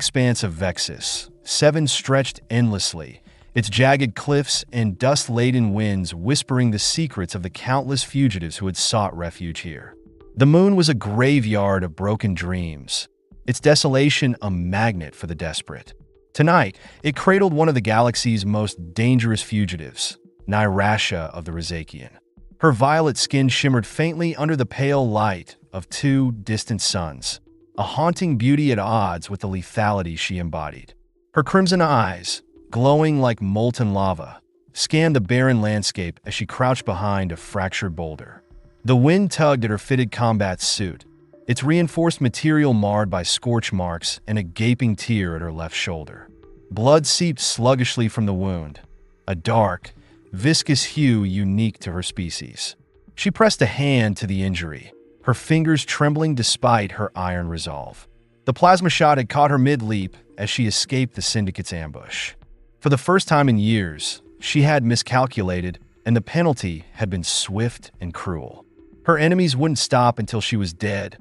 Expanse of Vexus. 7 stretched endlessly, its jagged cliffs and dust-laden winds whispering the secrets of the countless fugitives who had sought refuge here. The moon was a graveyard of broken dreams, its desolation a magnet for the desperate. Tonight, it cradled one of the galaxy's most dangerous fugitives, Nyrasha of the Rizakian. Her violet skin shimmered faintly under the pale light of 2 distant suns, a haunting beauty at odds with the lethality she embodied. Her crimson eyes, glowing like molten lava, scanned the barren landscape as she crouched behind a fractured boulder. The wind tugged at her fitted combat suit, its reinforced material marred by scorch marks and a gaping tear at her left shoulder. Blood seeped sluggishly from the wound, a dark, viscous hue unique to her species. She pressed a hand to the injury, her fingers trembling despite her iron resolve. The plasma shot had caught her mid-leap as she escaped the Syndicate's ambush. For the first time in years, she had miscalculated, and the penalty had been swift and cruel. Her enemies wouldn't stop until she was dead,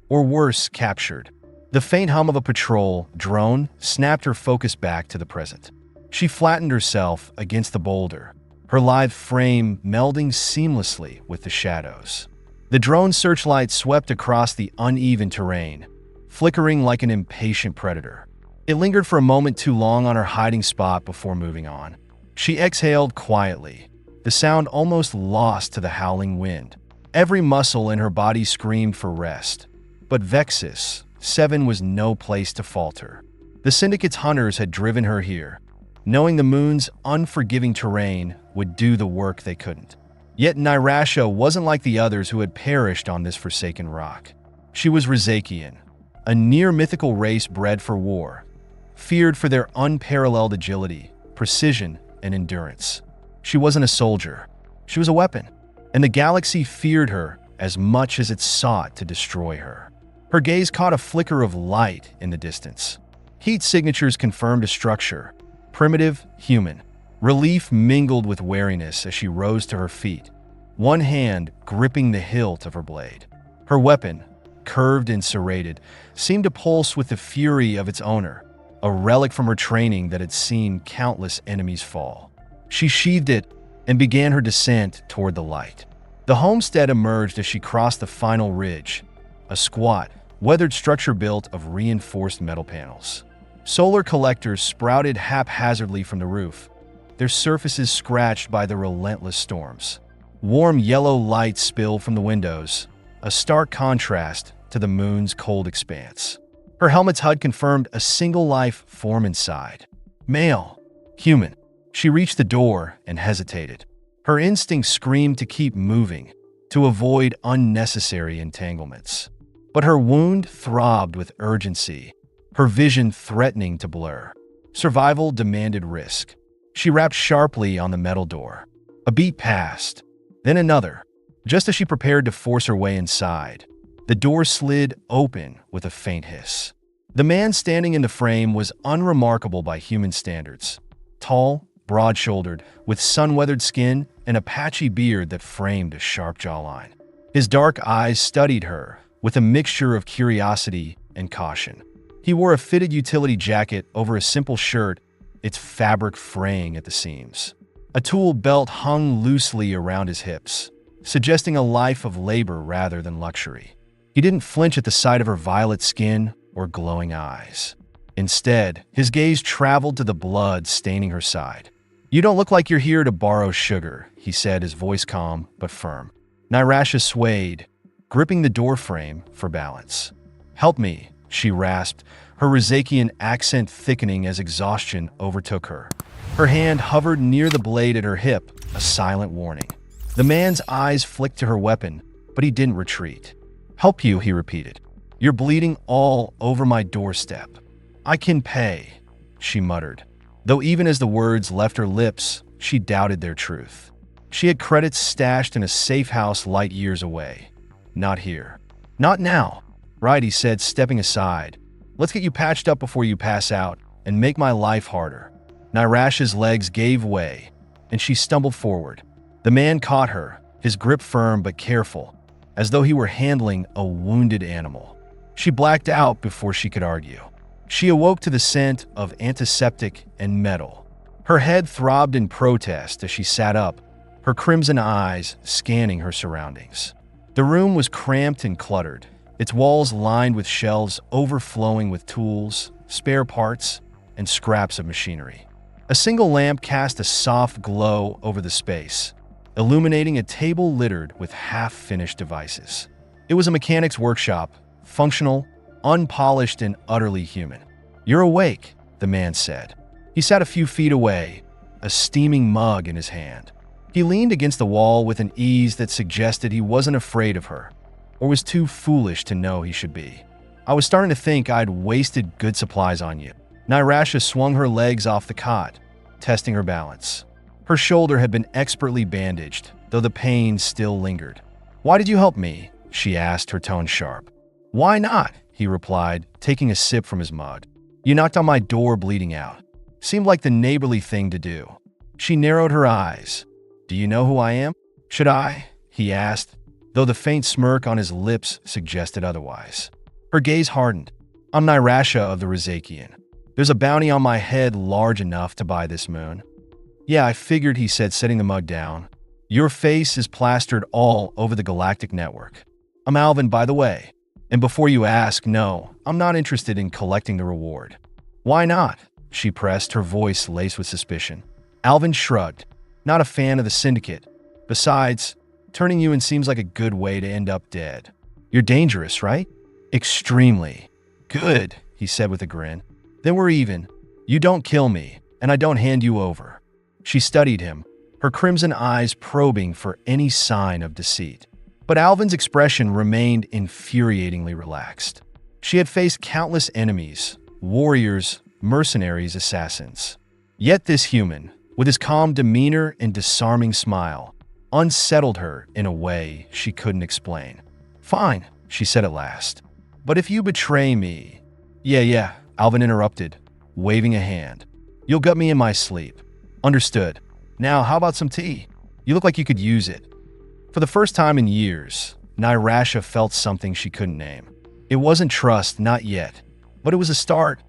or worse, captured. The faint hum of a patrol drone snapped her focus back to the present. She flattened herself against the boulder, her lithe frame melding seamlessly with the shadows. The drone's searchlight swept across the uneven terrain, flickering like an impatient predator. It lingered for a moment too long on her hiding spot before moving on. She exhaled quietly, the sound almost lost to the howling wind. Every muscle in her body screamed for rest. But Vexus 7 was no place to falter. The Syndicate's hunters had driven her here, knowing the moon's unforgiving terrain would do the work they couldn't. Yet Nyrasha wasn't like the others who had perished on this forsaken rock. She was Rizakian, a near-mythical race bred for war, feared for their unparalleled agility, precision, and endurance. She wasn't a soldier. She was a weapon, and the galaxy feared her as much as it sought to destroy her. Her gaze caught a flicker of light in the distance. Heat signatures confirmed a structure, primitive, human. Relief mingled with wariness as she rose to her feet, one hand gripping the hilt of her blade. Her weapon, curved and serrated, seemed to pulse with the fury of its owner, a relic from her training that had seen countless enemies fall. She sheathed it and began her descent toward the light. The homestead emerged as she crossed the final ridge, a squat, weathered structure built of reinforced metal panels. Solar collectors sprouted haphazardly from the roof, their surfaces scratched by the relentless storms. Warm yellow light spilled from the windows, a stark contrast to the moon's cold expanse. Her helmet's HUD confirmed a single life form inside. Male. Human. She reached the door and hesitated. Her instinct screamed to keep moving, to avoid unnecessary entanglements. But her wound throbbed with urgency, her vision threatening to blur. Survival demanded risk. She rapped sharply on the metal door. A beat passed, then another. Just as she prepared to force her way inside, the door slid open with a faint hiss. The man standing in the frame was unremarkable by human standards. Tall, broad-shouldered, with sun-weathered skin and a patchy beard that framed a sharp jawline. His dark eyes studied her with a mixture of curiosity and caution. He wore a fitted utility jacket over a simple shirt, its fabric fraying at the seams. A tool belt hung loosely around his hips, suggesting a life of labor rather than luxury. He didn't flinch at the sight of her violet skin or glowing eyes. Instead, his gaze traveled to the blood staining her side. "You don't look like you're here to borrow sugar," he said, his voice calm but firm. Nyrasha swayed, gripping the doorframe for balance. "Help me," she rasped, her Rizakian accent thickening as exhaustion overtook her. Her hand hovered near the blade at her hip, a silent warning. The man's eyes flicked to her weapon, but he didn't retreat. "Help you," he repeated. "You're bleeding all over my doorstep." "I can pay," she muttered, though even as the words left her lips, she doubted their truth. She had credits stashed in a safe house light years away. Not here. "Not now." "Right," he said, stepping aside. "Let's get you patched up before you pass out and make my life harder." Nyrasha's legs gave way, and she stumbled forward. The man caught her, his grip firm but careful, as though he were handling a wounded animal. She blacked out before she could argue. She awoke to the scent of antiseptic and metal. Her head throbbed in protest as she sat up, her crimson eyes scanning her surroundings. The room was cramped and cluttered, its walls lined with shelves overflowing with tools, spare parts, and scraps of machinery. A single lamp cast a soft glow over the space, illuminating a table littered with half-finished devices. It was a mechanic's workshop, functional, unpolished, and utterly human. "You're awake," the man said. He sat a few feet away, a steaming mug in his hand. He leaned against the wall with an ease that suggested he wasn't afraid of her, or was too foolish to know he should be. "I was starting to think I'd wasted good supplies on you." Nirasha swung her legs off the cot, testing her balance. Her shoulder had been expertly bandaged, though the pain still lingered. "Why did you help me?" she asked, her tone sharp. "Why not?" he replied, taking a sip from his mug. "You knocked on my door bleeding out. Seemed like the neighborly thing to do." She narrowed her eyes. "Do you know who I am?" "Should I?" he asked, though the faint smirk on his lips suggested otherwise. Her gaze hardened. "I'm Nirasha of the Rizakian. There's a bounty on my head large enough to buy this moon." "Yeah, I figured," he said, setting the mug down. "Your face is plastered all over the galactic network. I'm Alvin, by the way. And before you ask, no, I'm not interested in collecting the reward." "Why not?" she pressed, her voice laced with suspicion. Alvin shrugged. "Not a fan of the syndicate. Besides, turning you in seems like a good way to end up dead. You're dangerous, right?" "Extremely." "Good," he said with a grin. "Then we're even. You don't kill me, and I don't hand you over." She studied him, her crimson eyes probing for any sign of deceit. But Alvin's expression remained infuriatingly relaxed. She had faced countless enemies, warriors, mercenaries, assassins. Yet this human, with his calm demeanor and disarming smile, unsettled her in a way she couldn't explain. "Fine," she said at last. "But if you betray me—" Yeah, Alvin interrupted, waving a hand. "You'll gut me in my sleep." "Understood. Now, how about some tea? You look like you could use it." For the first time in years, Nirasha felt something she couldn't name. It wasn't trust, not yet, but it was a start.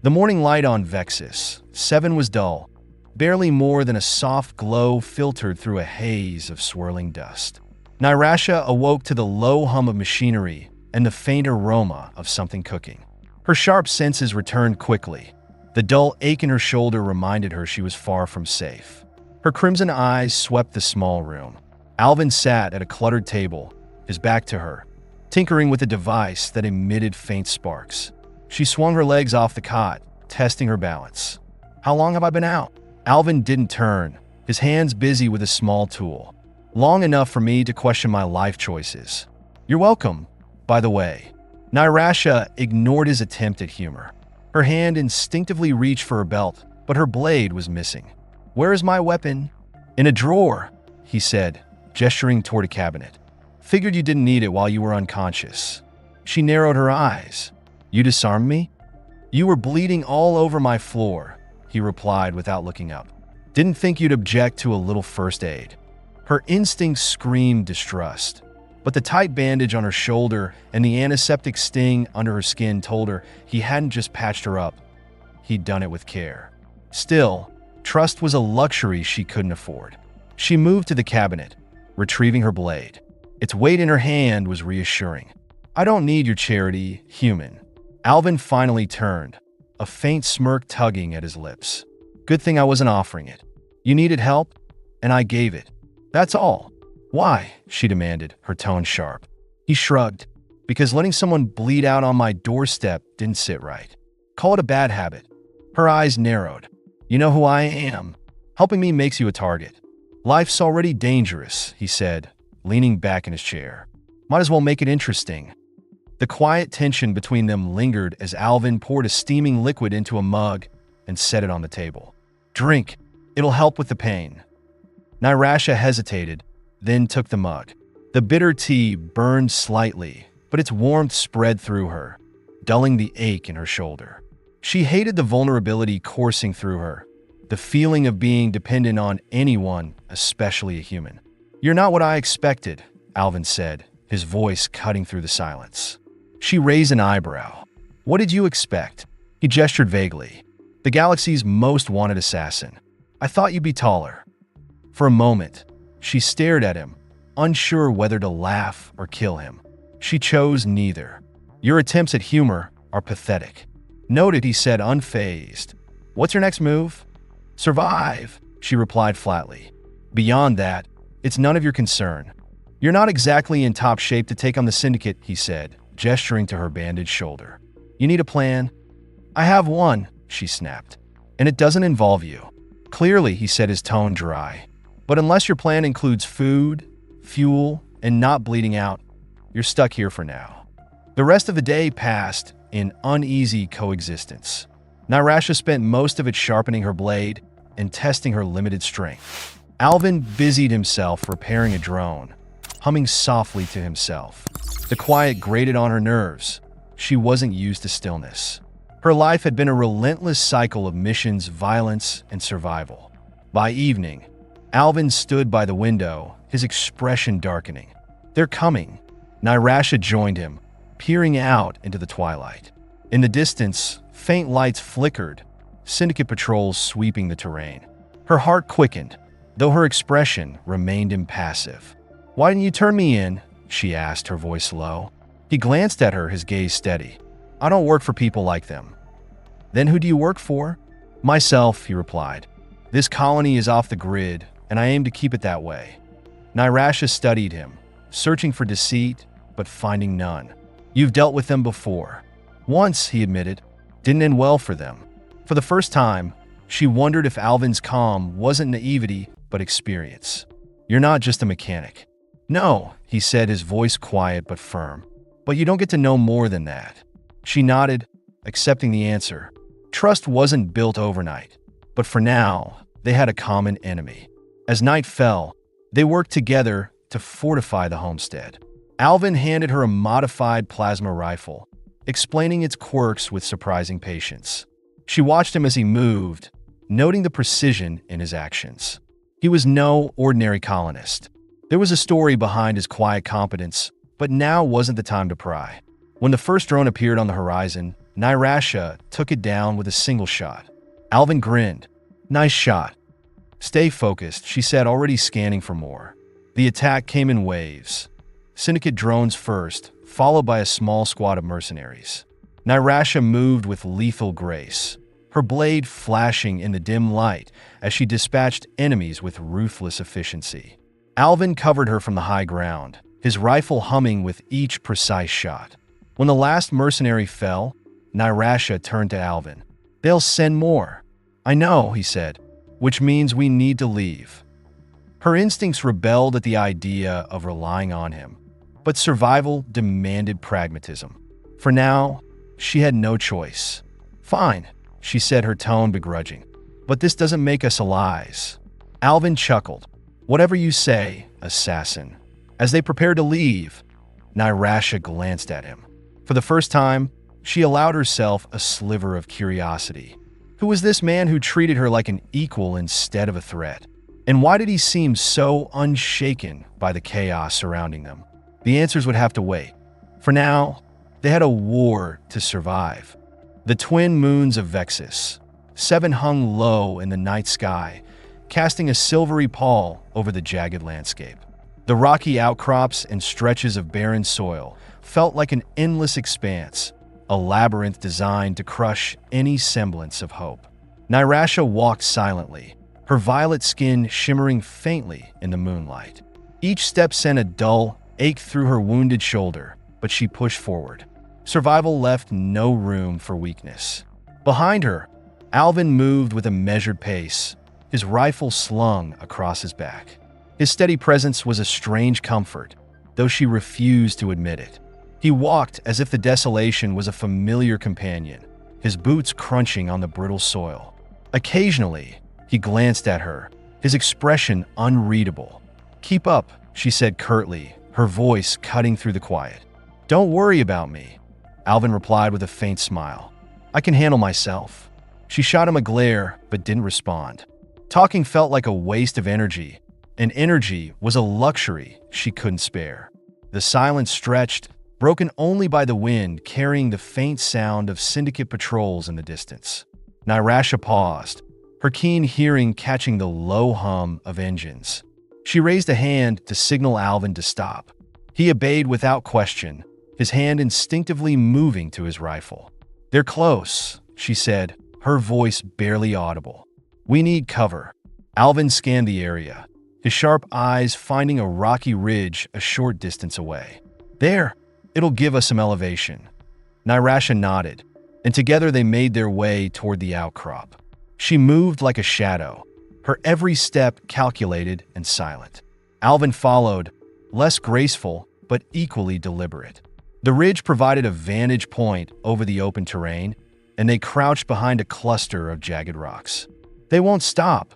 The morning light on Vexus 7 was dull, barely more than a soft glow filtered through a haze of swirling dust. Nirasha awoke to the low hum of machinery and the faint aroma of something cooking. Her sharp senses returned quickly. The dull ache in her shoulder reminded her she was far from safe. Her crimson eyes swept the small room. Alvin sat at a cluttered table, his back to her, tinkering with a device that emitted faint sparks. She swung her legs off the cot, testing her balance. "How long have I been out?" Alvin didn't turn, his hands busy with a small tool. "Long enough for me to question my life choices." "You're welcome, by the way." Nirasha ignored his attempt at humor. Her hand instinctively reached for her belt, but her blade was missing. "Where is my weapon?" "In a drawer," he said, gesturing toward a cabinet. "Figured you didn't need it while you were unconscious." She narrowed her eyes. "You disarmed me?" "You were bleeding all over my floor," he replied without looking up. "Didn't think you'd object to a little first aid." Her instincts screamed distrust, but the tight bandage on her shoulder and the antiseptic sting under her skin told her he hadn't just patched her up, he'd done it with care. Still, trust was a luxury she couldn't afford. She moved to the cabinet, retrieving her blade. Its weight in her hand was reassuring. "I don't need your charity, human." Alvin finally turned, a faint smirk tugging at his lips. "Good thing I wasn't offering it. You needed help, and I gave it. That's all." "Why?" she demanded, her tone sharp. He shrugged. "Because letting someone bleed out on my doorstep didn't sit right. Call it a bad habit." Her eyes narrowed. "You know who I am. Helping me makes you a target." "Life's already dangerous," he said, leaning back in his chair. "Might as well make it interesting." The quiet tension between them lingered as Alvin poured a steaming liquid into a mug and set it on the table. "Drink. It'll help with the pain." Nirasha hesitated, then took the mug. The bitter tea burned slightly, but its warmth spread through her, dulling the ache in her shoulder. She hated the vulnerability coursing through her, the feeling of being dependent on anyone, especially a human. "You're not what I expected," Alvin said, his voice cutting through the silence. She raised an eyebrow. "What did you expect?" He gestured vaguely. "The galaxy's most wanted assassin. I thought you'd be taller." For a moment, she stared at him, unsure whether to laugh or kill him. She chose neither. "Your attempts at humor are pathetic." "Noted," he said, unfazed. "What's your next move?" "Survive," she replied flatly. "Beyond that, it's none of your concern." "You're not exactly in top shape to take on the syndicate," he said, gesturing to her bandaged shoulder. "You need a plan?" "I have one," she snapped. "And it doesn't involve you." "Clearly," he said, his tone dry. "But unless your plan includes food, fuel, and not bleeding out, you're stuck here for now." The rest of the day passed in uneasy coexistence. Nyrasha spent most of it sharpening her blade and testing her limited strength. Alvin busied himself repairing a drone, humming softly to himself. The quiet grated on her nerves. She wasn't used to stillness. Her life had been a relentless cycle of missions, violence, and survival. By evening, Alvin stood by the window, his expression darkening. "They're coming." Nyrasha joined him, peering out into the twilight. In the distance, faint lights flickered, syndicate patrols sweeping the terrain. Her heart quickened, though her expression remained impassive. "Why didn't you turn me in?" she asked, her voice low. He glanced at her, his gaze steady. "I don't work for people like them." "Then who do you work for?" "Myself," he replied. "This colony is off the grid, and I aim to keep it that way." Nyrasha studied him, searching for deceit, but finding none. "You've dealt with them before." "Once," he admitted. "Didn't end well for them." For the first time, she wondered if Alvin's calm wasn't naivety, but experience. "You're not just a mechanic." "No," he said, his voice quiet but firm. "But you don't get to know more than that." She nodded, accepting the answer. Trust wasn't built overnight, but for now, they had a common enemy. As night fell, they worked together to fortify the homestead. Alvin handed her a modified plasma rifle, explaining its quirks with surprising patience. She watched him as he moved, noting the precision in his actions. He was no ordinary colonist. There was a story behind his quiet competence, but now wasn't the time to pry. When the first drone appeared on the horizon, Nyrasha took it down with a single shot. Alvin grinned. "Nice shot." "Stay focused," she said, already scanning for more. The attack came in waves. Syndicate drones first, followed by a small squad of mercenaries. Nyrasha moved with lethal grace, her blade flashing in the dim light as she dispatched enemies with ruthless efficiency. Alvin covered her from the high ground, his rifle humming with each precise shot. When the last mercenary fell, Nyrasha turned to Alvin. "They'll send more." "I know," he said, "which means we need to leave." Her instincts rebelled at the idea of relying on him, but survival demanded pragmatism. For now, she had no choice. "Fine," she said, her tone begrudging, "but this doesn't make us allies." Alvin chuckled. "Whatever you say, assassin." As they prepared to leave, Nyrasha glanced at him. For the first time, she allowed herself a sliver of curiosity. Who was this man who treated her like an equal instead of a threat? And why did he seem so unshaken by the chaos surrounding them? The answers would have to wait. For now, they had a war to survive. The twin moons of Vexus, 7 hung low in the night sky, casting a silvery pall over the jagged landscape. The rocky outcrops and stretches of barren soil felt like an endless expanse, a labyrinth designed to crush any semblance of hope. Nyrasha walked silently, her violet skin shimmering faintly in the moonlight. Each step sent a dull ache through her wounded shoulder, but she pushed forward. Survival left no room for weakness. Behind her, Alvin moved with a measured pace, his rifle slung across his back. His steady presence was a strange comfort, though she refused to admit it. He walked as if the desolation was a familiar companion, his boots crunching on the brittle soil. Occasionally, he glanced at her, his expression unreadable. "Keep up," she said curtly, her voice cutting through the quiet. "Don't worry about me," Alvin replied with a faint smile. "I can handle myself." She shot him a glare, but didn't respond. Talking felt like a waste of energy, and energy was a luxury she couldn't spare. The silence stretched, broken only by the wind carrying the faint sound of syndicate patrols in the distance. Nyrasha paused, her keen hearing catching the low hum of engines. She raised a hand to signal Alvin to stop. He obeyed without question, his hand instinctively moving to his rifle. "They're close," she said, her voice barely audible. "We need cover." Alvin scanned the area, his sharp eyes finding a rocky ridge a short distance away. "There, it'll give us some elevation." Nyrasha nodded, and together they made their way toward the outcrop. She moved like a shadow, her every step calculated and silent. Alvin followed, less graceful but equally deliberate. The ridge provided a vantage point over the open terrain, and they crouched behind a cluster of jagged rocks. "They won't stop,"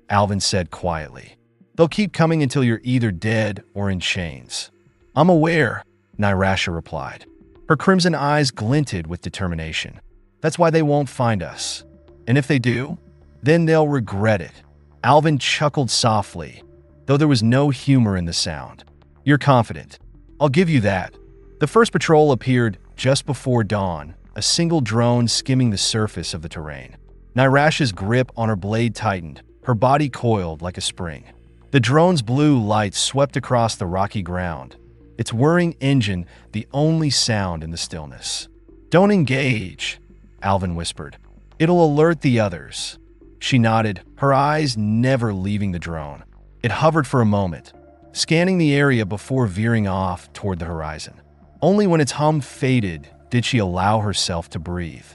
Alvin said quietly. "They'll keep coming until you're either dead or in chains." "I'm aware," Nyrasha replied. Her crimson eyes glinted with determination. "That's why they won't find us. And if they do, then they'll regret it." Alvin chuckled softly, though there was no humor in the sound. "You're confident. I'll give you that." The first patrol appeared just before dawn, a single drone skimming the surface of the terrain. Nyrasha's grip on her blade tightened, her body coiled like a spring. The drone's blue light swept across the rocky ground, its whirring engine the only sound in the stillness. "Don't engage," Alvin whispered. "It'll alert the others." She nodded, her eyes never leaving the drone. It hovered for a moment, scanning the area before veering off toward the horizon. Only when its hum faded did she allow herself to breathe.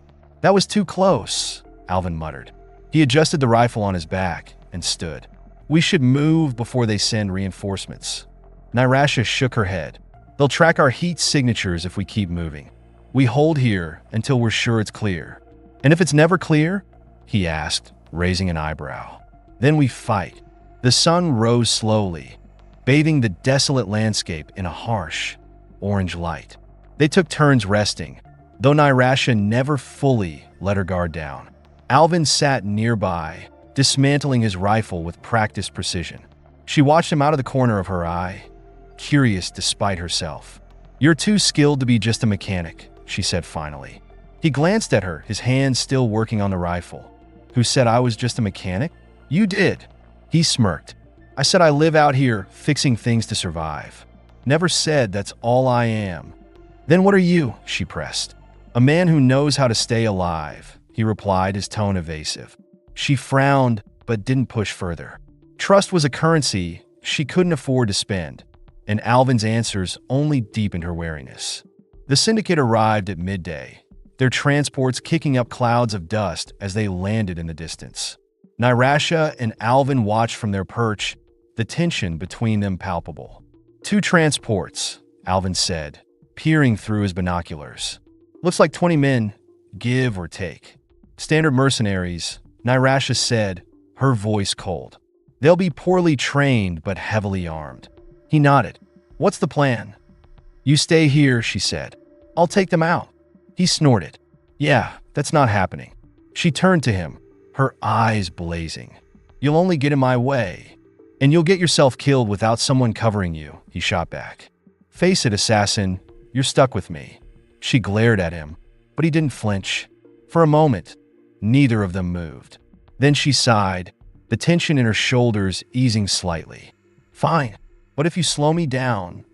"That was too close," Alvin muttered. He adjusted the rifle on his back and stood. "We should move before they send reinforcements." Nyrasha shook her head. "They'll track our heat signatures if we keep moving. We hold here until we're sure it's clear." "And if it's never clear?" he asked, raising an eyebrow. "Then we fight." The sun rose slowly, bathing the desolate landscape in a harsh, orange light. They took turns resting, though Nyrasha never fully let her guard down. Alvin sat nearby, dismantling his rifle with practiced precision. She watched him out of the corner of her eye, curious despite herself. "You're too skilled to be just a mechanic," she said finally. He glanced at her, his hands still working on the rifle. "Who said I was just a mechanic?" "You did." He smirked. "I said I live out here fixing things to survive. Never said that's all I am." "Then what are you?" she pressed. "A man who knows how to stay alive," he replied, his tone evasive. She frowned, but didn't push further. Trust was a currency she couldn't afford to spend, and Alvin's answers only deepened her wariness. The syndicate arrived at midday, their transports kicking up clouds of dust as they landed in the distance. Nyrasha and Alvin watched from their perch, the tension between them palpable. "Two transports," Alvin said, peering through his binoculars. "Looks like 20 men, give or take. Standard mercenaries," Nyrasha said, her voice cold. "They'll be poorly trained but heavily armed." He nodded. "What's the plan?" "You stay here," she said. "I'll take them out." He snorted. "Yeah, that's not happening." She turned to him, her eyes blazing. "You'll only get in my way. And you'll get yourself killed without someone covering you," he shot back. "Face it, assassin, you're stuck with me." She glared at him, but he didn't flinch. For a moment, neither of them moved. Then she sighed, the tension in her shoulders easing slightly. "Fine, but if you slow me down,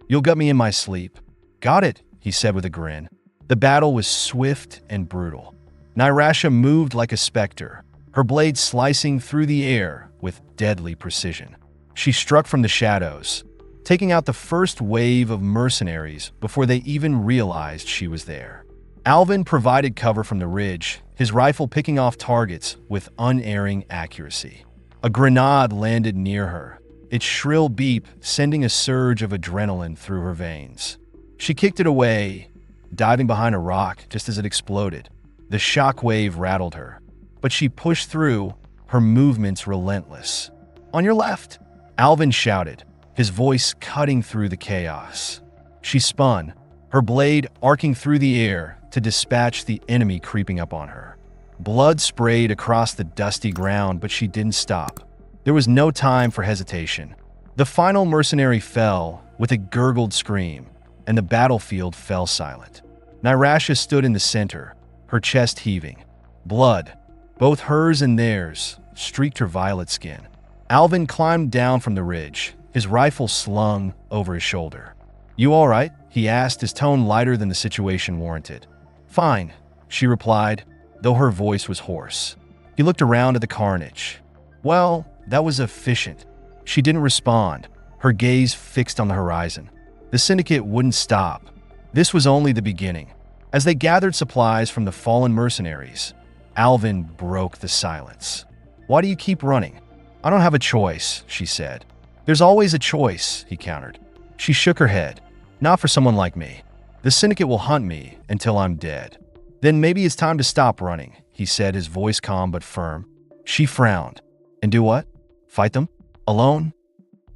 you'll gut me in my sleep." "Got it," he said with a grin. The battle was swift and brutal. Nyrasha moved like a specter, her blade slicing through the air with deadly precision. She struck from the shadows, taking out the first wave of mercenaries before they even realized she was there. Alvin provided cover from the ridge, his rifle picking off targets with unerring accuracy. A grenade landed near her, its shrill beep sending a surge of adrenaline through her veins. She kicked it away, diving behind a rock just as it exploded. The shockwave rattled her, but she pushed through, her movements relentless. "On your left!" Alvin shouted, his voice cutting through the chaos. She spun, her blade arcing through the air to dispatch the enemy creeping up on her. Blood sprayed across the dusty ground, but she didn't stop. There was no time for hesitation. The final mercenary fell with a gurgled scream, and the battlefield fell silent. Nyrasha stood in the center, her chest heaving. Blood, both hers and theirs, streaked her violet skin. Alvin climbed down from the ridge, his rifle slung over his shoulder. "You all right?" he asked, his tone lighter than the situation warranted. "Fine," she replied, though her voice was hoarse. He looked around at the carnage. "Well, that was efficient." She didn't respond, her gaze fixed on the horizon. The syndicate wouldn't stop. This was only the beginning. As they gathered supplies from the fallen mercenaries, Alvin broke the silence. "Why do you keep running?" "I don't have a choice," she said. "There's always a choice," he countered. She shook her head. "Not for someone like me. The syndicate will hunt me until I'm dead." "Then maybe it's time to stop running," he said, his voice calm but firm. She frowned. "And do what? Fight them? Alone?"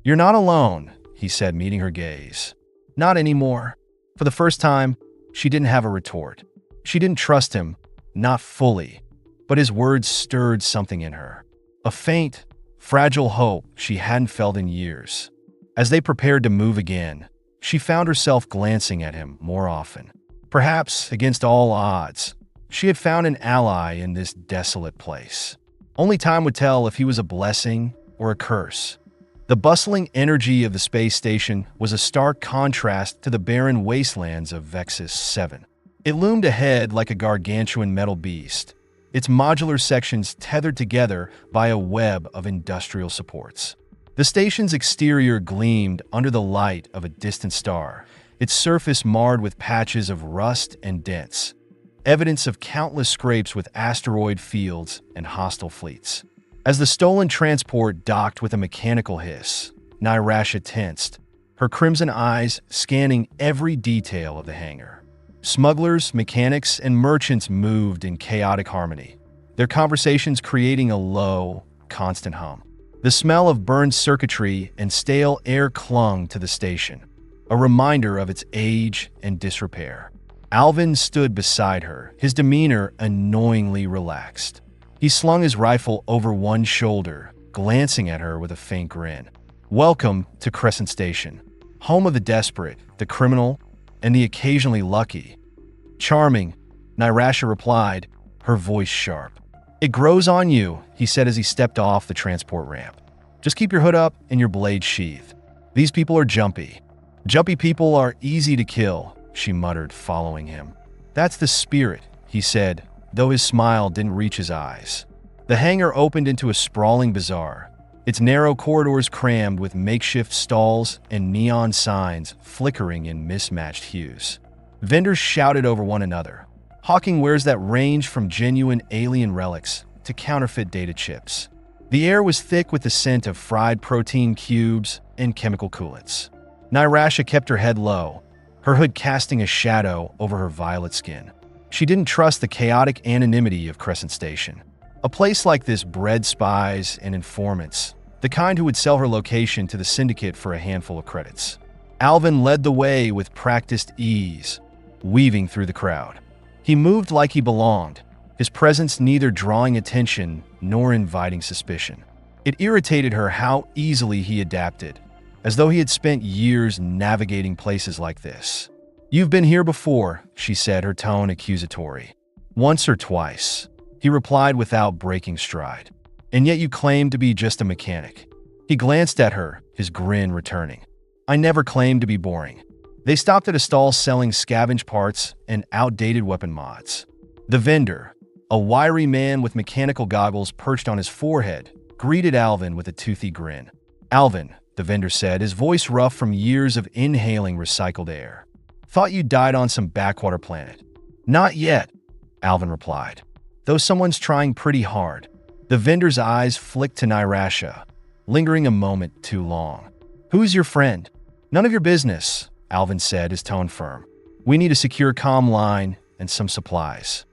"You're not alone," he said, meeting her gaze. "Not anymore." For the first time, she didn't have a retort. She didn't trust him, not fully, but his words stirred something in her. A faint, fragile hope she hadn't felt in years. As they prepared to move again, she found herself glancing at him more often. Perhaps, against all odds, she had found an ally in this desolate place. Only time would tell if he was a blessing or a curse. The bustling energy of the space station was a stark contrast to the barren wastelands of Vexus 7. It loomed ahead like a gargantuan metal beast, its modular sections tethered together by a web of industrial supports. The station's exterior gleamed under the light of a distant star, its surface marred with patches of rust and dents, evidence of countless scrapes with asteroid fields and hostile fleets. As the stolen transport docked with a mechanical hiss, Nyrasha tensed, her crimson eyes scanning every detail of the hangar. Smugglers, mechanics, and merchants moved in chaotic harmony, their conversations creating a low, constant hum. The smell of burned circuitry and stale air clung to the station, a reminder of its age and disrepair. Alvin stood beside her, his demeanor annoyingly relaxed. He slung his rifle over one shoulder, glancing at her with a faint grin. "Welcome to Crescent Station, home of the desperate, the criminal, and the occasionally lucky." "Charming," Nyrasha replied, her voice sharp. "It grows on you," he said as he stepped off the transport ramp. "Just keep your hood up and your blade sheathed. These people are jumpy." "Jumpy people are easy to kill," she muttered, following him. "That's the spirit," he said, though his smile didn't reach his eyes. The hangar opened into a sprawling bazaar, its narrow corridors crammed with makeshift stalls and neon signs flickering in mismatched hues. Vendors shouted over one another, hawking wares that ranged from genuine alien relics to counterfeit data chips. The air was thick with the scent of fried protein cubes and chemical coolants. Nyrasha kept her head low, her hood casting a shadow over her violet skin. She didn't trust the chaotic anonymity of Crescent Station. A place like this bred spies and informants, the kind who would sell her location to the syndicate for a handful of credits. Alvin led the way with practiced ease, weaving through the crowd. He moved like he belonged, his presence neither drawing attention nor inviting suspicion. It irritated her how easily he adapted, as though he had spent years navigating places like this. "You've been here before," she said, her tone accusatory. "Once or twice," he replied without breaking stride. "And yet you claim to be just a mechanic." He glanced at her, his grin returning. "I never claimed to be boring." They stopped at a stall selling scavenge parts and outdated weapon mods. The vendor, a wiry man with mechanical goggles perched on his forehead, greeted Alvin with a toothy grin. "Alvin," the vendor said, his voice rough from years of inhaling recycled air. "Thought you died on some backwater planet." "Not yet," Alvin replied, "though someone's trying pretty hard." The vendor's eyes flicked to Nyrasha, lingering a moment too long. "Who's your friend?" "None of your business," Alvin said, his tone firm. "We need a secure comm line and some supplies."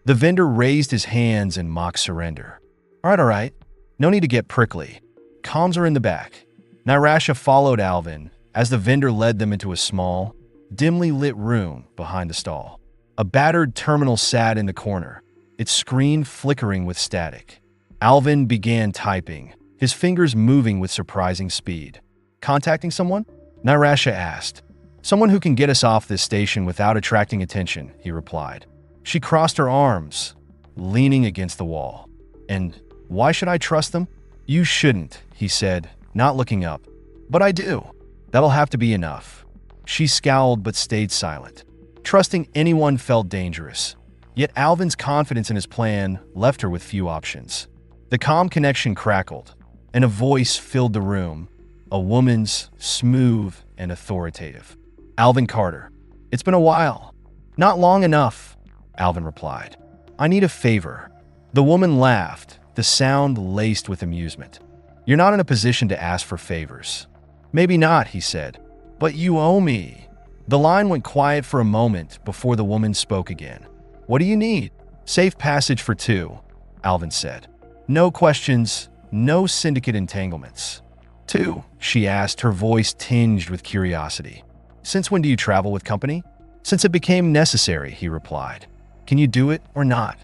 The vendor raised his hands in mock surrender. All right. No need to get prickly. Comms are in the back." Nyrasha followed Alvin as the vendor led them into a small, dimly lit room behind the stall. A battered terminal sat in the corner, its screen flickering with static. Alvin began typing, his fingers moving with surprising speed. "Contacting someone?" Nyrasha asked. Someone who can get us off this station without attracting attention, he replied. She crossed her arms, leaning against the wall. And why should I trust them? You shouldn't, he said, not looking up. But I do. That'll have to be enough. She scowled but stayed silent. Trusting anyone felt dangerous. Yet Alvin's confidence in his plan left her with few options. The comm connection crackled, and a voice filled the room, a woman's, smooth and authoritative. Alvin Carter. It's been a while. Not long enough, Alvin replied. I need a favor. The woman laughed, the sound laced with amusement. You're not in a position to ask for favors. Maybe not, he said, but you owe me. The line went quiet for a moment before the woman spoke again. What do you need? Safe passage for two, Alvin said. No questions, no syndicate entanglements. Two, she asked, her voice tinged with curiosity. Since when do you travel with company? Since it became necessary, he replied. Can you do it or not?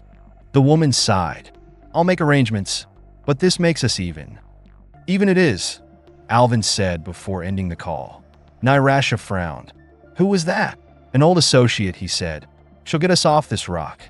The woman sighed. I'll make arrangements, but this makes us even. Even it is, Alvin said before ending the call. Nyrasha frowned. Who was that? An old associate, he said. She'll get us off this rock.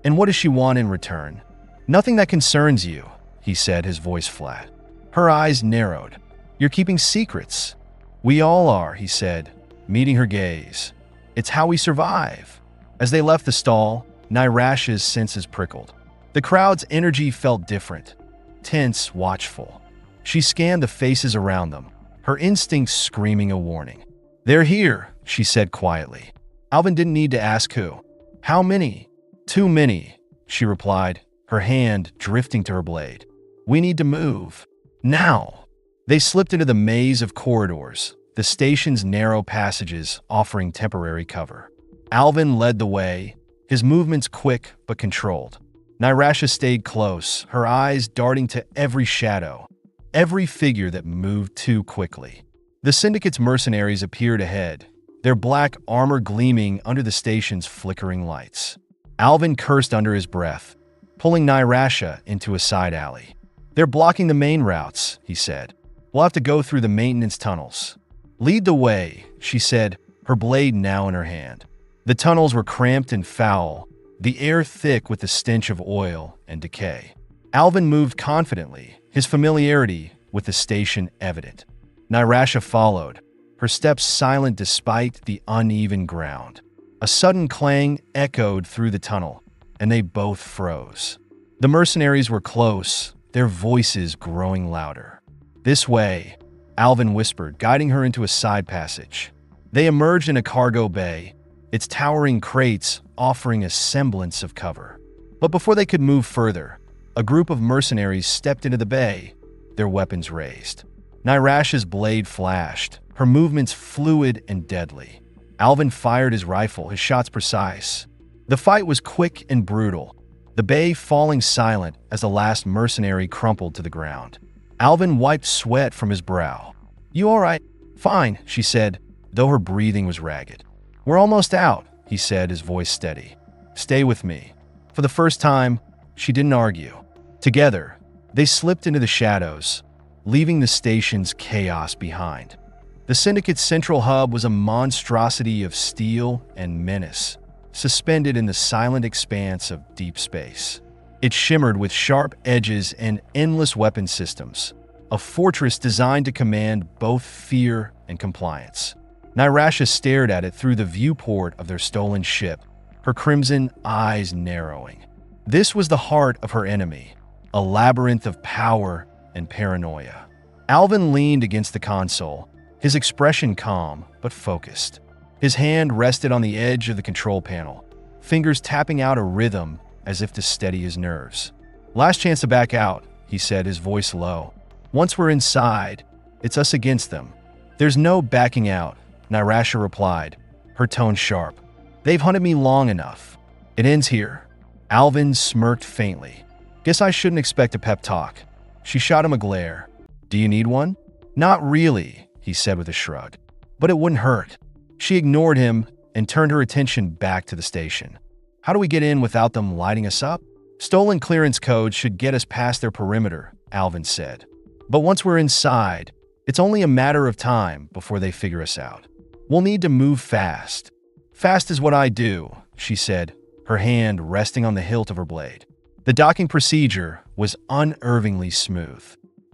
And what does she want in return? Nothing that concerns you, he said, his voice flat. Her eyes narrowed. You're keeping secrets. We all are, he said, meeting her gaze. It's how we survive. As they left the stall, Nyrasha's senses prickled. The crowd's energy felt different, tense, watchful. She scanned the faces around them, her instincts screaming a warning. They're here, she said quietly. Alvin didn't need to ask who. How many? Too many, she replied, her hand drifting to her blade. We need to move. Now. They slipped into the maze of corridors, the station's narrow passages offering temporary cover. Alvin led the way, his movements quick but controlled. Nyrasha stayed close, her eyes darting to every shadow, every figure that moved too quickly. The Syndicate's mercenaries appeared ahead, their black armor gleaming under the station's flickering lights. Alvin cursed under his breath, pulling Nyrasha into a side alley. They're blocking the main routes, he said. We'll have to go through the maintenance tunnels. Lead the way, she said, her blade now in her hand. The tunnels were cramped and foul, the air thick with the stench of oil and decay. Alvin moved confidently, his familiarity with the station evident. Nyrasha followed, her steps silent despite the uneven ground. A sudden clang echoed through the tunnel, and they both froze. The mercenaries were close, their voices growing louder. This way, Alvin whispered, guiding her into a side passage. They emerged in a cargo bay, its towering crates offering a semblance of cover. But before they could move further, a group of mercenaries stepped into the bay, their weapons raised. Nyrasha's blade flashed, her movements fluid and deadly. Alvin fired his rifle, his shots precise. The fight was quick and brutal, the bay falling silent as the last mercenary crumpled to the ground. Alvin wiped sweat from his brow. You all right? Fine, she said, though her breathing was ragged. We're almost out, he said, his voice steady. Stay with me. For the first time, she didn't argue. Together, they slipped into the shadows, leaving the station's chaos behind. The Syndicate's central hub was a monstrosity of steel and menace, suspended in the silent expanse of deep space. It shimmered with sharp edges and endless weapon systems, a fortress designed to command both fear and compliance. Nyrasha stared at it through the viewport of their stolen ship, her crimson eyes narrowing. This was the heart of her enemy, a labyrinth of power and paranoia. Alvin leaned against the console, his expression calm but focused. His hand rested on the edge of the control panel, fingers tapping out a rhythm as if to steady his nerves. Last chance to back out, he said, his voice low. Once we're inside, it's us against them. There's no backing out, Nyrasha replied, her tone sharp. They've hunted me long enough. It ends here. Alvin smirked faintly. Guess I shouldn't expect a pep talk. She shot him a glare. Do you need one? Not really, he said with a shrug. But it wouldn't hurt. She ignored him and turned her attention back to the station. How do we get in without them lighting us up? Stolen clearance codes should get us past their perimeter, Alvin said. But once we're inside, it's only a matter of time before they figure us out. We'll need to move fast. Fast is what I do, she said, her hand resting on the hilt of her blade. The docking procedure was unervingly smooth.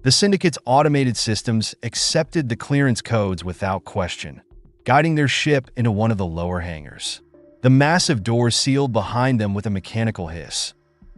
The Syndicate's automated systems accepted the clearance codes without question, guiding their ship into one of the lower hangars. The massive doors sealed behind them with a mechanical hiss,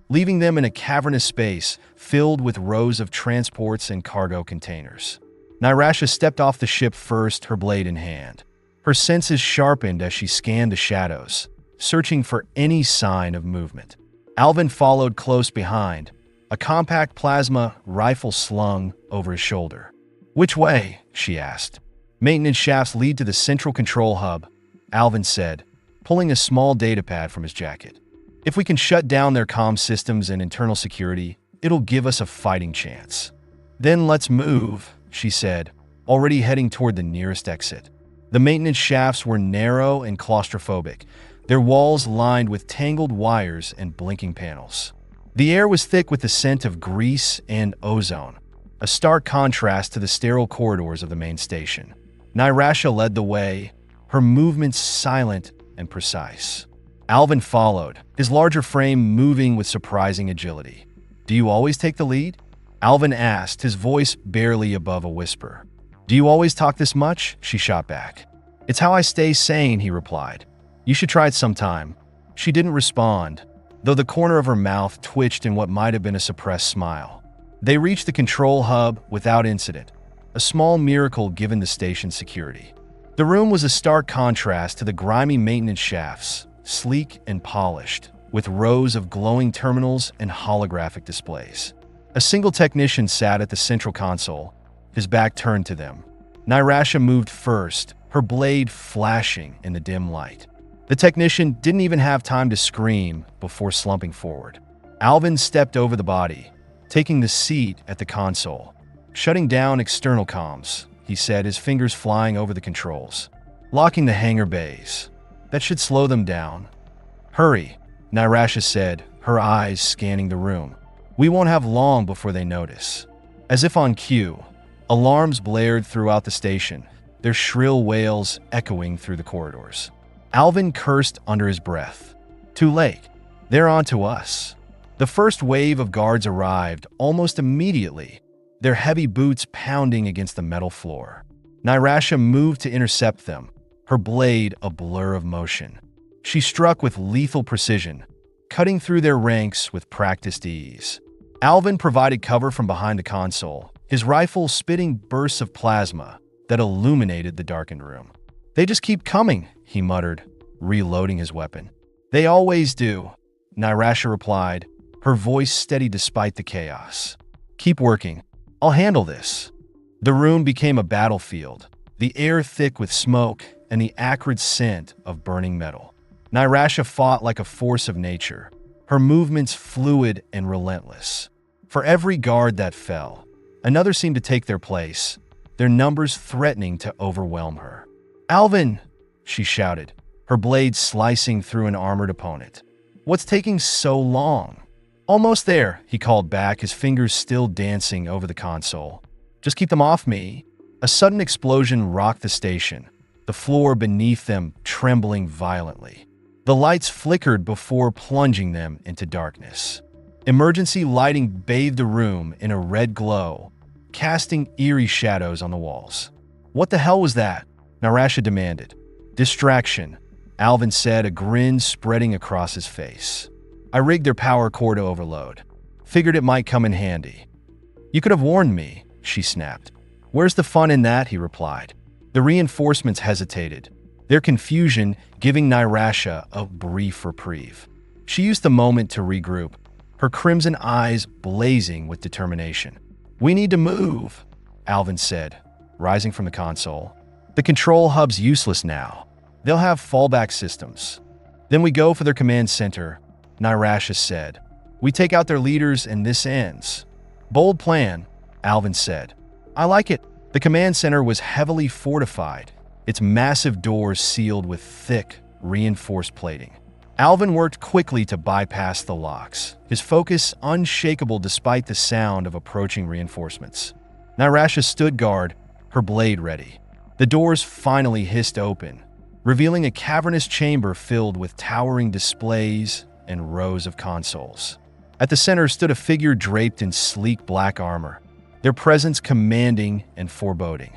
leaving them in a cavernous space filled with rows of transports and cargo containers. Nyrasha stepped off the ship first, her blade in hand. Her senses sharpened as she scanned the shadows, searching for any sign of movement. Alvin followed close behind, a compact plasma rifle slung over his shoulder. "Which way?" she asked. "Maintenance shafts lead to the central control hub," Alvin said, pulling a small datapad from his jacket. "If we can shut down their comm systems and internal security, it'll give us a fighting chance." "Then let's move," she said, already heading toward the nearest exit. The maintenance shafts were narrow and claustrophobic, their walls lined with tangled wires and blinking panels. The air was thick with the scent of grease and ozone, a stark contrast to the sterile corridors of the main station. Nyrasha led the way, her movements silent and precise. Alvin followed, his larger frame moving with surprising agility. "Do you always take the lead?" Alvin asked, his voice barely above a whisper. "Do you always talk this much?" she shot back. "It's how I stay sane," he replied. "You should try it sometime." She didn't respond, though the corner of her mouth twitched in what might have been a suppressed smile. They reached the control hub without incident, a small miracle given the station's security. The room was a stark contrast to the grimy maintenance shafts, sleek and polished, with rows of glowing terminals and holographic displays. A single technician sat at the central console, his back turned to them. Nyrasha moved first, her blade flashing in the dim light. The technician didn't even have time to scream before slumping forward. Alvin stepped over the body, taking the seat at the console. "Shutting down external comms," he said, his fingers flying over the controls. "Locking the hangar bays. That should slow them down." "Hurry," Nyrasha said, her eyes scanning the room. "We won't have long before they notice." As if on cue, alarms blared throughout the station, their shrill wails echoing through the corridors. Alvin cursed under his breath. "Too late. They're on to us." The first wave of guards arrived almost immediately, their heavy boots pounding against the metal floor. Nyrasha moved to intercept them, her blade a blur of motion. She struck with lethal precision, cutting through their ranks with practiced ease. Alvin provided cover from behind the console, his rifle spitting bursts of plasma that illuminated the darkened room. "They just keep coming," he muttered, reloading his weapon. "They always do," Nyrasha replied, her voice steady despite the chaos. "Keep working. I'll handle this." The room became a battlefield, the air thick with smoke and the acrid scent of burning metal. Nyrasha fought like a force of nature, her movements fluid and relentless. For every guard that fell, another seemed to take their place, their numbers threatening to overwhelm her. "Alvin!" she shouted, her blade slicing through an armored opponent. "What's taking so long?" "Almost there," he called back, his fingers still dancing over the console. "Just keep them off me." A sudden explosion rocked the station, the floor beneath them trembling violently. The lights flickered before plunging them into darkness. Emergency lighting bathed the room in a red glow, casting eerie shadows on the walls. "What the hell was that?" Nyrasha demanded. "Distraction," Alvin said, a grin spreading across his face. "I rigged their power core to overload. Figured it might come in handy." "You could have warned me," she snapped. "Where's the fun in that?" he replied. The reinforcements hesitated, their confusion giving Nyrasha a brief reprieve. She used the moment to regroup, her crimson eyes blazing with determination. "We need to move," Alvin said, rising from the console. "The control hub's useless now. They'll have fallback systems." "Then we go for their command center," Nyrasha said. "We take out their leaders and this ends." "Bold plan," Alvin said. "I like it." The command center was heavily fortified, its massive doors sealed with thick, reinforced plating. Alvin worked quickly to bypass the locks, his focus unshakable despite the sound of approaching reinforcements. Nyrasha stood guard, her blade ready. The doors finally hissed open, revealing a cavernous chamber filled with towering displays and rows of consoles. At the center stood a figure draped in sleek black armor, their presence commanding and foreboding.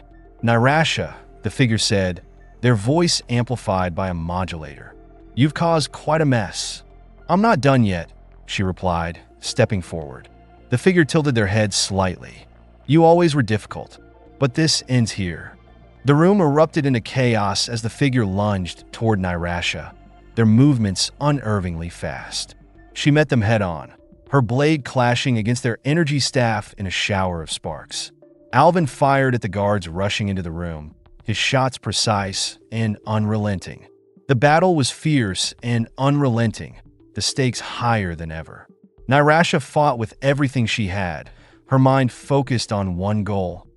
"Nirasha," the figure said, their voice amplified by a modulator. "You've caused quite a mess." "I'm not done yet," she replied, stepping forward. The figure tilted their head slightly. "You always were difficult, but this ends here." The room erupted into chaos as the figure lunged toward Nirasha, their movements unnervingly fast. She met them head-on, her blade clashing against their energy staff in a shower of sparks. Alvin fired at the guards rushing into the room, his shots precise and unrelenting. The battle was fierce and unrelenting, the stakes higher than ever. Nirasha fought with everything she had, her mind focused on one goal: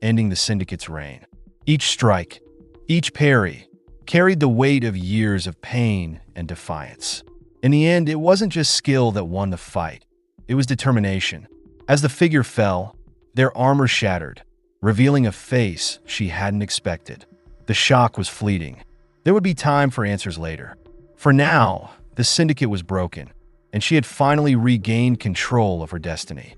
ending the Syndicate's reign. Each strike, each parry, carried the weight of years of pain and defiance. In the end, it wasn't just skill that won the fight. It was determination. As the figure fell, their armor shattered, revealing a face she hadn't expected. The shock was fleeting. There would be time for answers later. For now, the Syndicate was broken, and she had finally regained control of her destiny.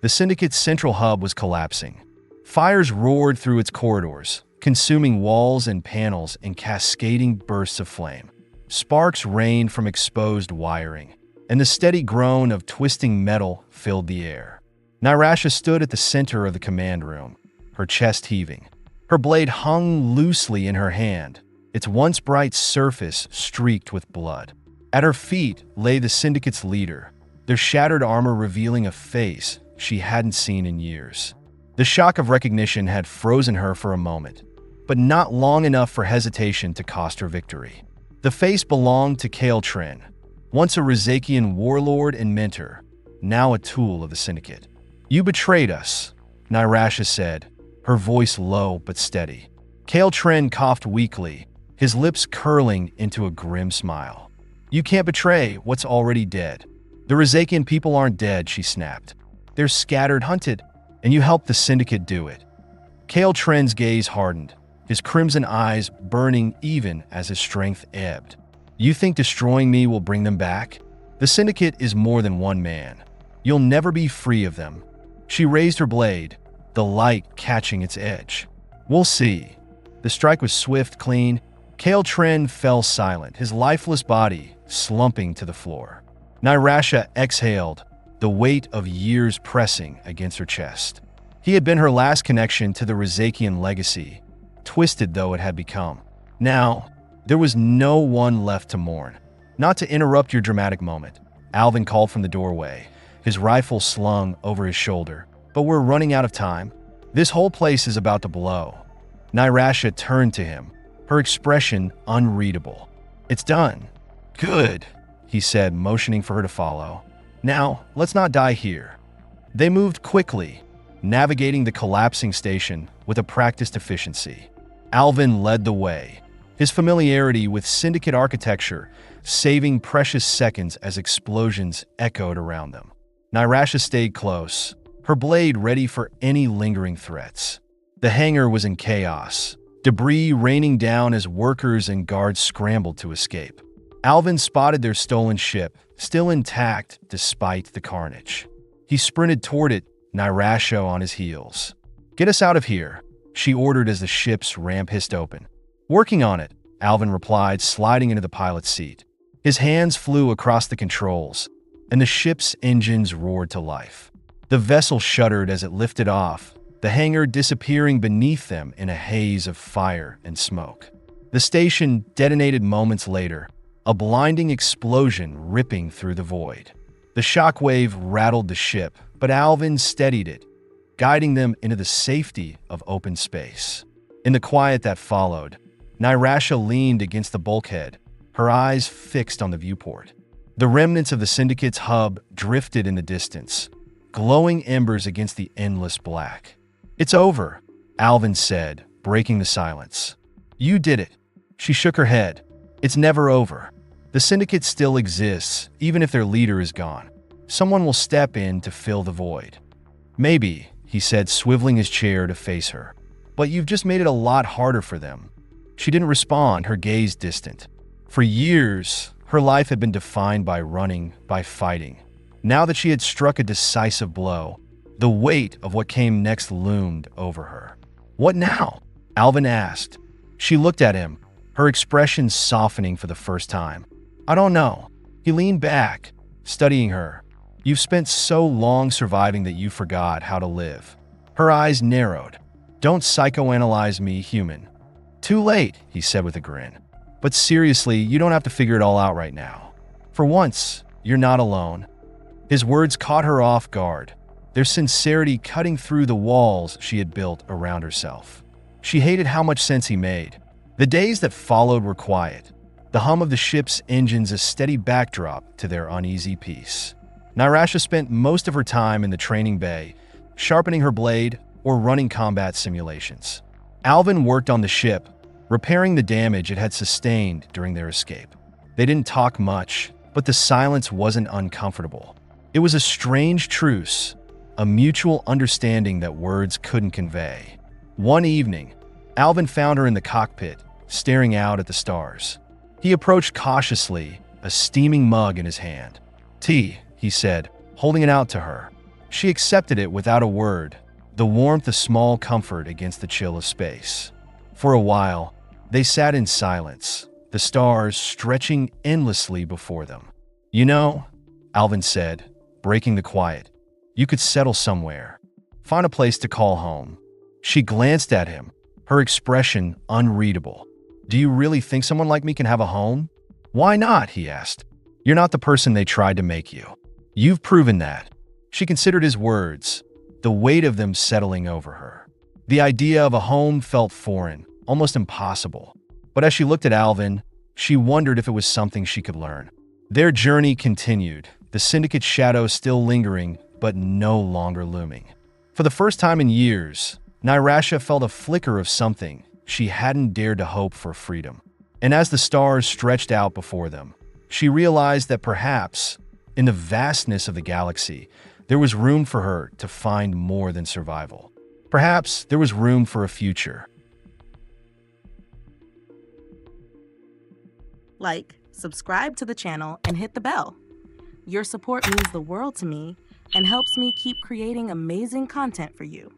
The Syndicate's central hub was collapsing. Fires roared through its corridors, consuming walls and panels in cascading bursts of flame. Sparks rained from exposed wiring, and the steady groan of twisting metal filled the air. Nirasha stood at the center of the command room, her chest heaving. Her blade hung loosely in her hand, its once bright surface streaked with blood. At her feet lay the Syndicate's leader, their shattered armor revealing a face she hadn't seen in years. The shock of recognition had frozen her for a moment, but not long enough for hesitation to cost her victory. The face belonged to Kale Trin, once a Rizakian warlord and mentor, now a tool of the Syndicate. "You betrayed us," Nirasha said, her voice low but steady. Kale Trin coughed weakly, his lips curling into a grim smile. "You can't betray what's already dead. The Rizakian people aren't dead," she snapped. "They're scattered, hunted, and you helped the Syndicate do it." Kale Trin's gaze hardened, his crimson eyes burning even as his strength ebbed. "You think destroying me will bring them back? The Syndicate is more than one man. You'll never be free of them." She raised her blade, the light catching its edge. "We'll see." The strike was swift, clean. Kale Trin fell silent, his lifeless body slumping to the floor. Nirasha exhaled, the weight of years pressing against her chest. He had been her last connection to the Rizakian legacy, twisted though it had become. Now, there was no one left to mourn. "Not to interrupt your dramatic moment," Alvin called from the doorway, his rifle slung over his shoulder. "But we're running out of time. This whole place is about to blow." Nirasha turned to him, her expression unreadable. "It's done." "Good," he said, motioning for her to follow. "Now, let's not die here." They moved quickly, navigating the collapsing station with a practiced efficiency. Alvin led the way, his familiarity with Syndicate architecture saving precious seconds as explosions echoed around them. Nirasha stayed close, her blade ready for any lingering threats. The hangar was in chaos, debris raining down as workers and guards scrambled to escape. Alvin spotted their stolen ship, still intact despite the carnage. He sprinted toward it, Nirasha on his heels. "Get us out of here," she ordered as the ship's ramp hissed open. "Working on it," Alvin replied, sliding into the pilot's seat. His hands flew across the controls, and the ship's engines roared to life. The vessel shuddered as it lifted off, the hangar disappearing beneath them in a haze of fire and smoke. The station detonated moments later, a blinding explosion ripping through the void. The shockwave rattled the ship, but Alvin steadied it, guiding them into the safety of open space. In the quiet that followed, Nirasha leaned against the bulkhead, her eyes fixed on the viewport. The remnants of the Syndicate's hub drifted in the distance, glowing embers against the endless black. "It's over," Alvin said, breaking the silence. "You did it." She shook her head. "It's never over. The Syndicate still exists, even if their leader is gone. Someone will step in to fill the void." "Maybe," he said, swiveling his chair to face her. but you've just made it a lot harder for them." She didn't respond, her gaze distant. For years, her life had been defined by running, by fighting. Now that she had struck a decisive blow, the weight of what came next loomed over her. "What now?" Alvin asked. She looked at him, her expression softening for the first time. "I don't know." He leaned back, studying her. "You've spent so long surviving that you forgot how to live." Her eyes narrowed. "Don't psychoanalyze me, human." "Too late," he said with a grin. "But seriously, you don't have to figure it all out right now. For once, you're not alone." His words caught her off guard, their sincerity cutting through the walls she had built around herself. She hated how much sense he made. The days that followed were quiet, the hum of the ship's engines a steady backdrop to their uneasy peace. Nairasha spent most of her time in the training bay, sharpening her blade or running combat simulations. Alvin worked on the ship, repairing the damage it had sustained during their escape. They didn't talk much, but the silence wasn't uncomfortable. It was a strange truce, a mutual understanding that words couldn't convey. One evening, Alvin found her in the cockpit, staring out at the stars. He approached cautiously, a steaming mug in his hand. "Tea," he said, holding it out to her. She accepted it without a word, the warmth a small comfort against the chill of space. For a while, they sat in silence, the stars stretching endlessly before them. "You know," Alvin said, breaking the quiet, "you could settle somewhere. Find a place to call home." She glanced at him, her expression unreadable. "Do you really think someone like me can have a home?" "Why not?" he asked. "You're not the person they tried to make you. You've proven that." She considered his words, the weight of them settling over her. The idea of a home felt foreign, almost impossible. But as she looked at Alvin, she wondered if it was something she could learn. Their journey continued, the Syndicate's shadow still lingering, but no longer looming. For the first time in years, Nairasha felt a flicker of something she hadn't dared to hope for: freedom. And as the stars stretched out before them, she realized that perhaps, in the vastness of the galaxy, there was room for her to find more than survival. Perhaps there was room for a future. Like, subscribe to the channel, and hit the bell. Your support means the world to me and helps me keep creating amazing content for you.